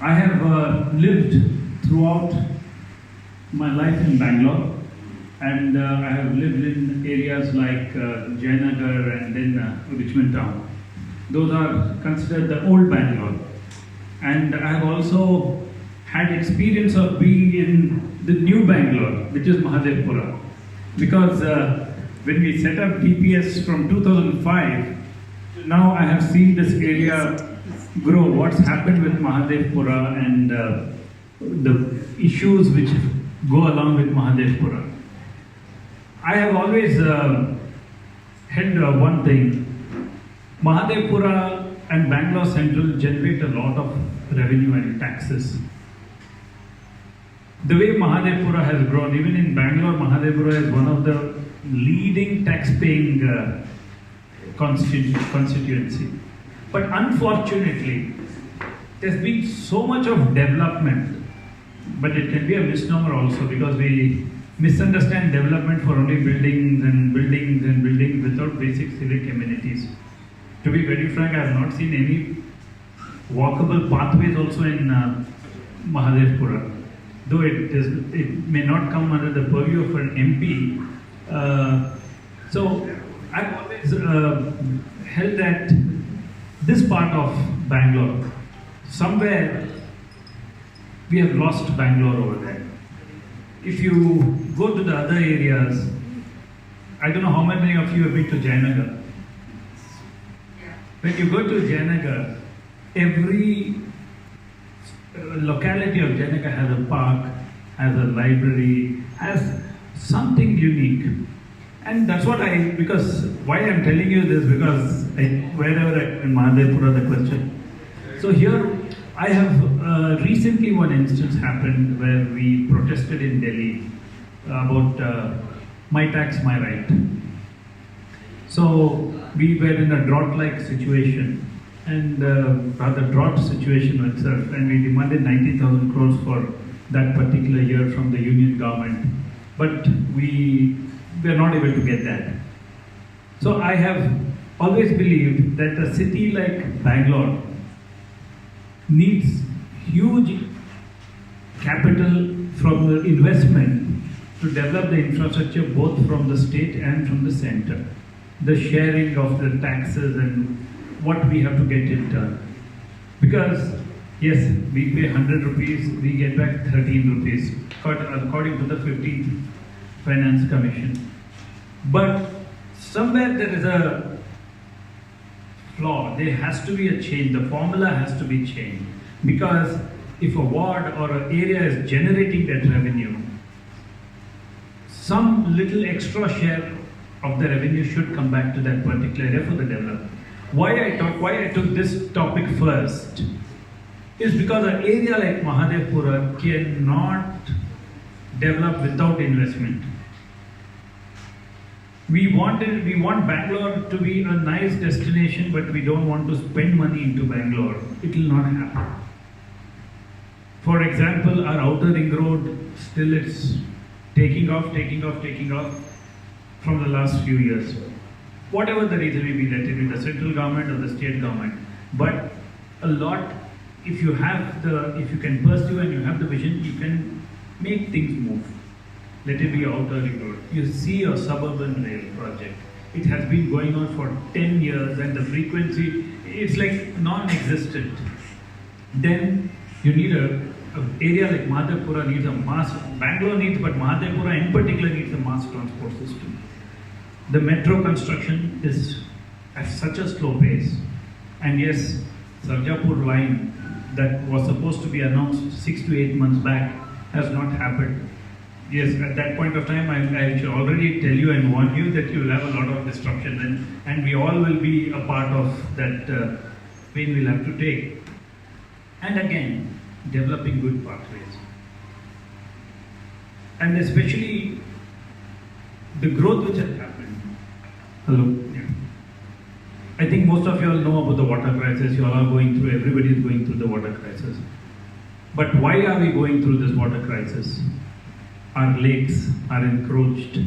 I have lived throughout my life in Bangalore, and I have lived in areas like Jayanagar and then Richmond Town. Those are considered the old Bangalore. And I have also had experience of being in the new Bangalore, which is Mahadevpura. Because when we set up DPS from 2005, now I have seen this area grow. What's happened with Mahadevpura and the issues which go along with Mahadevpura. I have always held one thing. Mahadevpura and Bangalore Central generate a lot of revenue and taxes. The way Mahadevpura has grown, even in Bangalore, Mahadevpura is one of the leading tax-paying constituency. But unfortunately, there's been so much of development, but it can be a misnomer also because we misunderstand development for only buildings and buildings and buildings without basic civic amenities. To be very frank, I have not seen any walkable pathways also in Mahadevpura. Though it may not come under the purview of an MP. So I've always held that this part of Bangalore, somewhere we have lost Bangalore over there. If you go to the other areas, I don't know how many of you have been to Jayanagar. When you go to Jayanagar, every locality of Jayanagar has a park, has a library, has something unique. And that's what because why I'm telling you this, because wherever in Mahadevpura the question. So here I have recently one instance happened where we protested in Delhi about my tax, my right. So we were in a drought-like situation and rather drought situation itself, and we demanded 90,000 crores for that particular year from the union government. But we were not able to get that. So I have always believed that a city like Bangalore needs huge capital from the investment to develop the infrastructure both from the state and from the center. The sharing of the taxes and what we have to get it done. Because yes, we pay 100 rupees, we get back 13 rupees according to the 15th Finance Commission. But somewhere there is a flaw. There has to be a change. The formula has to be changed. Because if a ward or an area is generating that revenue, some little extra share of the revenue should come back to that particular area for the development. Why I took this topic first is because an area like Mahadevpura cannot develop without investment. We want Bangalore to be a nice destination, but we don't want to spend money into Bangalore. It will not happen. For example, our outer ring road still it's taking off from the last few years. Whatever the reason may be, let it be the central government or the state government. But a lot, if you can pursue and you have the vision, you can make things move. Let it be outer ring road. You see a suburban rail project. It has been going on for 10 years and the frequency, it's like non-existent. Then you need an area like Mahadevpura needs a mass, Bangalore needs, but Mahadevpura in particular needs a mass transport system. The metro construction is at such a slow pace. And yes, Sarjapur line that was supposed to be announced 6 to 8 months back has not happened. Yes, at that point of time, I should already tell you and warn you that you will have a lot of disruption and we all will be a part of that pain we'll have to take. And again, developing good pathways. And especially the growth which has happened. Hello? Yeah. I think most of you all know about the water crisis. You all are going through, everybody is going through the water crisis. But why are we going through this water crisis? Our lakes are encroached.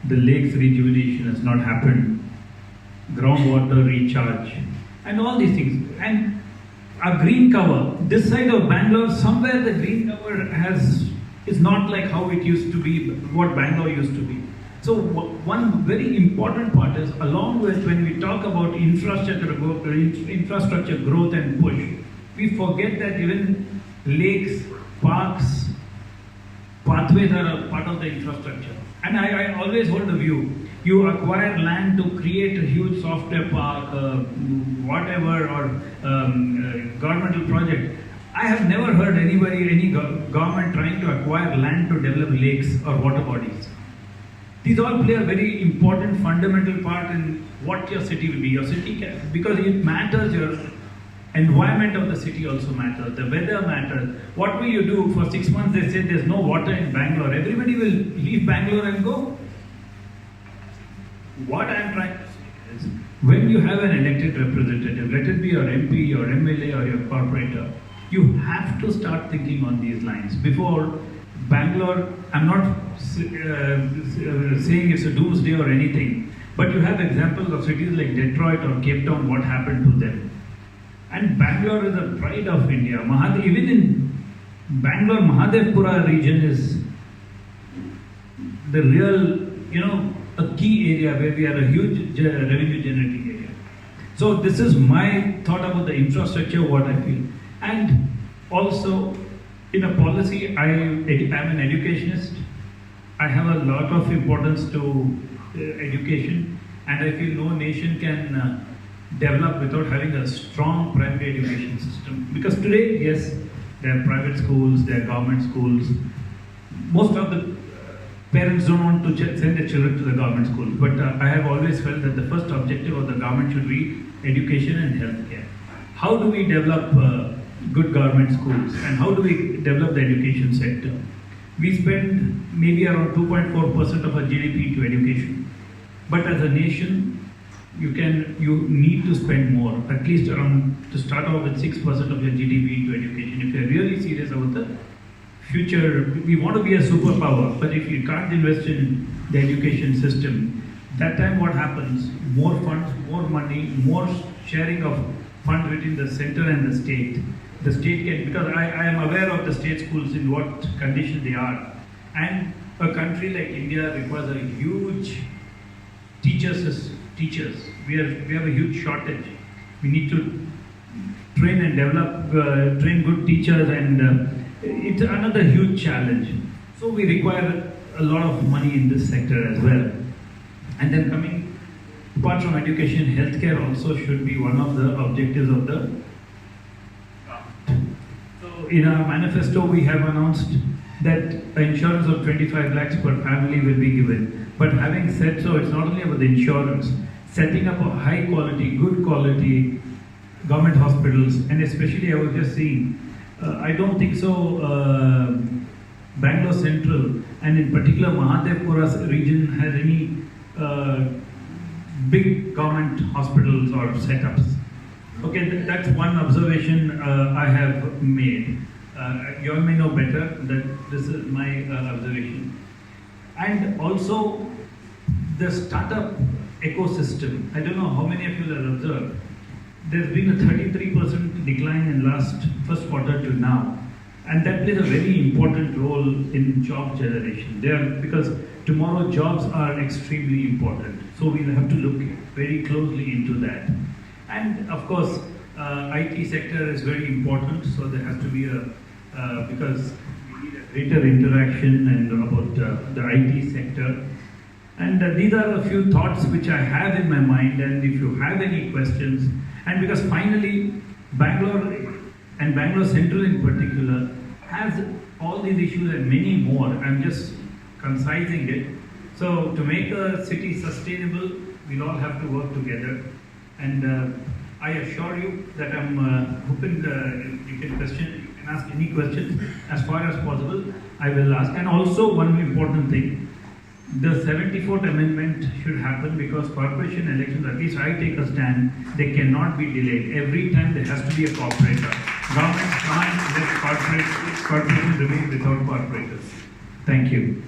The lakes rejuvenation has not happened. Groundwater recharge and all these things. And a green cover. This side of Bangalore, somewhere the green cover is not like how it used to be, what Bangalore used to be. So one very important part is, along with when we talk about infrastructure growth and push, we forget that even lakes, parks, pathways are a part of the infrastructure. And I always hold the view, you acquire land to create a huge software park, whatever, or governmental project. I have never heard any government trying to acquire land to develop lakes or water bodies. These all play a very important fundamental part in what your city will be. Your city can, because it matters, your environment of the city also matters, the weather matters. What will you do? For 6 months they say there's no water in Bangalore. Everybody will leave Bangalore and go. What I am trying to say is, when you have an elected representative, let it be your MP, your MLA or your corporator, you have to start thinking on these lines. Before Bangalore, I'm not saying it's a doomsday or anything, but you have examples of cities like Detroit or Cape Town, what happened to them. And Bangalore is a pride of India. Even in Bangalore, Mahadevpura region is the real, a key area where we are a huge revenue generating area. So this is my thought about the infrastructure, what I feel. And also, in a policy, I am an educationist. I have a lot of importance to education, and I feel no nation can develop without having a strong primary education system. Because today, yes, there are private schools, there are government schools. Most of the parents don't want to send their children to the government schools, but I have always felt that the first objective of the government should be education and healthcare. How do we develop good government schools, and how do we develop the education sector? We spend maybe around 2.4% of our GDP to education, but as a nation, you need to spend more, at least to start off with 6% of your GDP to education. If you're really serious about the future, we want to be a superpower, but if you can't invest in the education system, that time what happens? More funds, more money, more sharing of funds between the center and the state. The state can, because I am aware of the state schools in what condition they are. And a country like India requires a huge teachers. We have a huge shortage. We need to train and develop, train good teachers, and it's another huge challenge. So we require a lot of money in this sector as well. And then coming, apart from education, healthcare also should be one of the objectives of the government. So in our manifesto, we have announced that insurance of 25 lakhs per family will be given. But having said so, it's not only about the insurance, setting up a high quality, good quality government hospitals, and especially I was just seeing, I don't think so Bangalore Central and in particular Mahadevpura region has any big government hospitals or setups. Okay, that's one observation I have made. You all may know better that this is my observation. And also the startup ecosystem. I don't know how many of you have observed. There's been a 33% decline in first quarter to now. And that plays a very important role in job generation. Because tomorrow jobs are extremely important. So we'll have to look very closely into that. And of course, IT sector is very important. So there has to be because we need a greater interaction and about the IT sector. And these are a few thoughts which I have in my mind, and if you have any questions, and because finally Bangalore and Bangalore Central in particular has all these issues and many more, I'm just concising it. So to make a city sustainable, we'll all have to work together. And I assure you that I'm hoping you can ask any questions as far as possible. I will ask. And also one important thing, the 74th amendment should happen because corporation elections, at least I take a stand, they cannot be delayed. Every time there has to be a corporator. Government can't let corporations remain without corporators. Thank you.